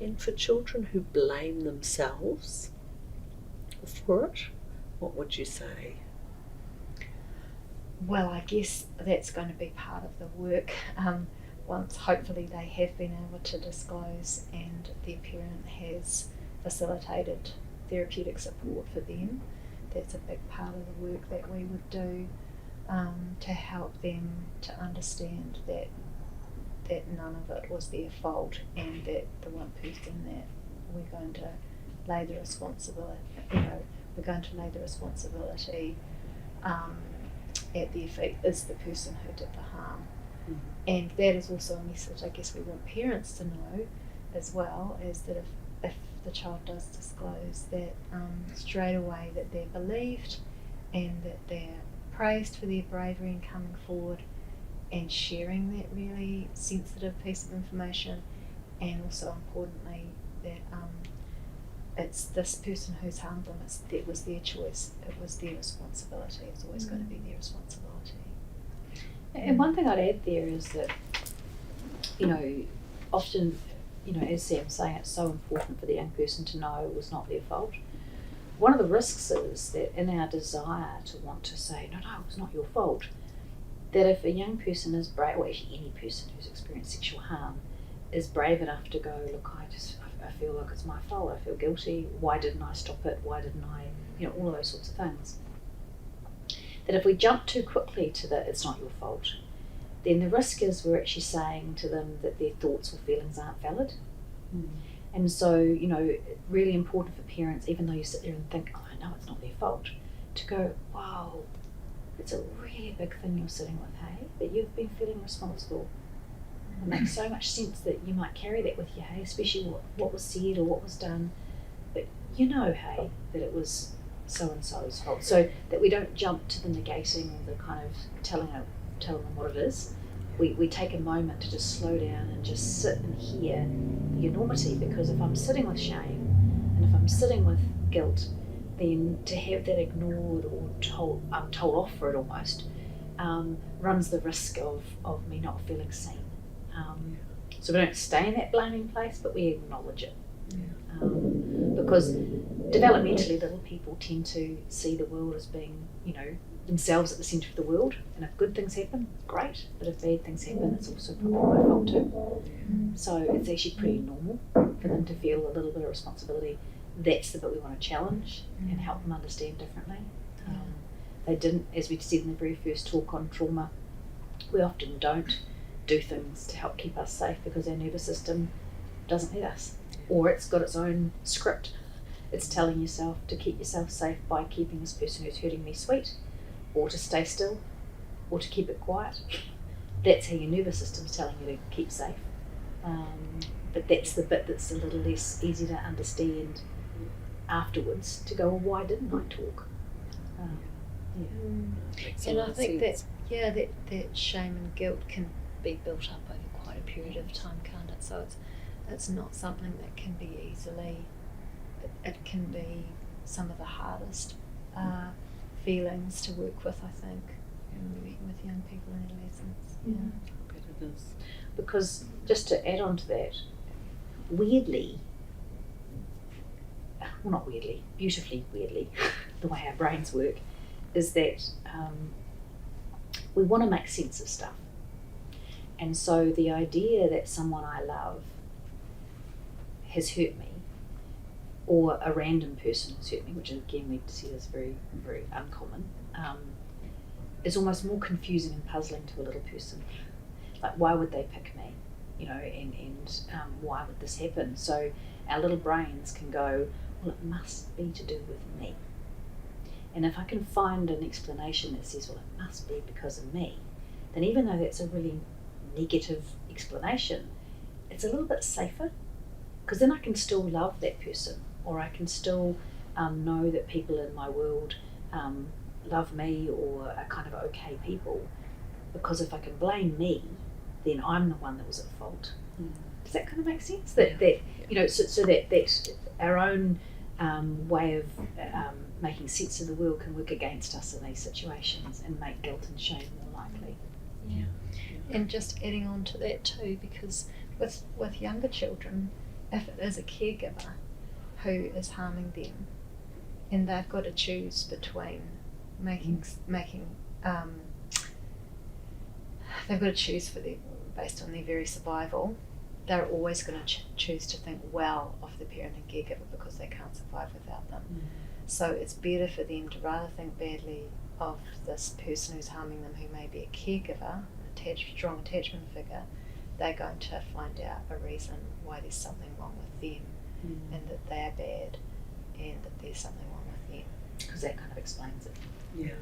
And for children who blame themselves for it, what would you say? Well, I guess that's going to be part of the work. Once hopefully they have been able to disclose and their parent has facilitated therapeutic support for them, that's a big part of the work that we would do, to help them to understand that none of it was their fault, and that the one person that we're going to lay the responsibility, we're going to lay the responsibility at their feet is the person who did the harm. Mm-hmm. And that is also a message I guess we want parents to know as well, is that if the child does disclose, that straight away that they're believed and that they're praised for their bravery in coming forward and sharing that really sensitive piece of information, and also importantly that it's this person who's harmed them, it was their choice, it was their responsibility, it's always going to be their responsibility. And one thing I'd add there is that, often, as Sam's saying, it's so important for the young person to know it was not their fault. One of the risks is that in our desire to want to say, no, it was not your fault, that if a young person is brave, or actually any person who's experienced sexual harm, is brave enough to go, look, I feel like it's my fault, I feel guilty, why didn't I stop it, why didn't I, all of those sorts of things. That if we jump too quickly to the it's not your fault, then the risk is we're actually saying to them that their thoughts or feelings aren't valid. Mm. And so, really important for parents, even though you sit there and think, oh, I know it's not their fault, to go, wow, it's a really big thing you're sitting with, hey, that you've been feeling responsible. It makes so much sense that you might carry that with you, hey, especially what was said or what was done. But hey, that it was so-and-so's fault. So that we don't jump to the negating or the kind of telling them what it is. We take a moment to just slow down and just sit and hear the enormity, because if I'm sitting with shame and if I'm sitting with guilt, then to have that ignored or told off for it almost runs the risk of me not feeling seen. So we don't stay in that blaming place, but we acknowledge it. Because developmentally little people tend to see the world as being, themselves at the centre of the world, and if good things happen, great, but if bad things happen, it's also probably my fault too. So it's actually pretty normal for them to feel a little bit of responsibility. That's the bit we want to challenge and help them understand differently. They didn't, as we said in the very first talk on trauma, we often don't do things to help keep us safe because our nervous system doesn't let us, or it's got its own script. It's telling yourself to keep yourself safe by keeping this person who's hurting me sweet, or to stay still, or to keep it quiet. That's how your nervous system's telling you to keep safe. But that's the bit that's a little less easy to understand afterwards, to go, well, why didn't I talk? And I think that shame and guilt can be built up over quite a period of time, can't it? So it's not something that can be easily, it can be some of the hardest feelings to work with, I think, when we're working with young people and adolescents. I bet it is. Because just to add on to that, weirdly, well, not weirdly, beautifully weirdly, the way our brains work, is that we want to make sense of stuff. And so the idea that someone I love has hurt me, or a random person has hurt me, which again we see as very, very uncommon, is almost more confusing and puzzling to a little person. Like, why would they pick me? And why would this happen? So our little brains can go, well, it must be to do with me. And if I can find an explanation that says, well, it must be because of me, then even though that's a really negative explanation, it's a little bit safer, because then I can still love that person, or I can still know that people in my world love me or are kind of okay people, because if I can blame me, then I'm the one that was at fault. Does that kind of make sense? So that our own way of making sense of the world can work against us in these situations and make guilt and shame more likely. And just adding on to that too, because with younger children, if it is a caregiver who is harming them, and they've got to choose between they've got to choose based on their very survival, they're always going to choose to think well of the parent and caregiver because they can't survive without them. So it's better for them to rather think badly of this person who's harming them, who may be a caregiver, strong attachment figure. They're going to find out a reason why there's something wrong with them, and that they're bad, and that there's something wrong with them. Because that kind of explains it. Yeah.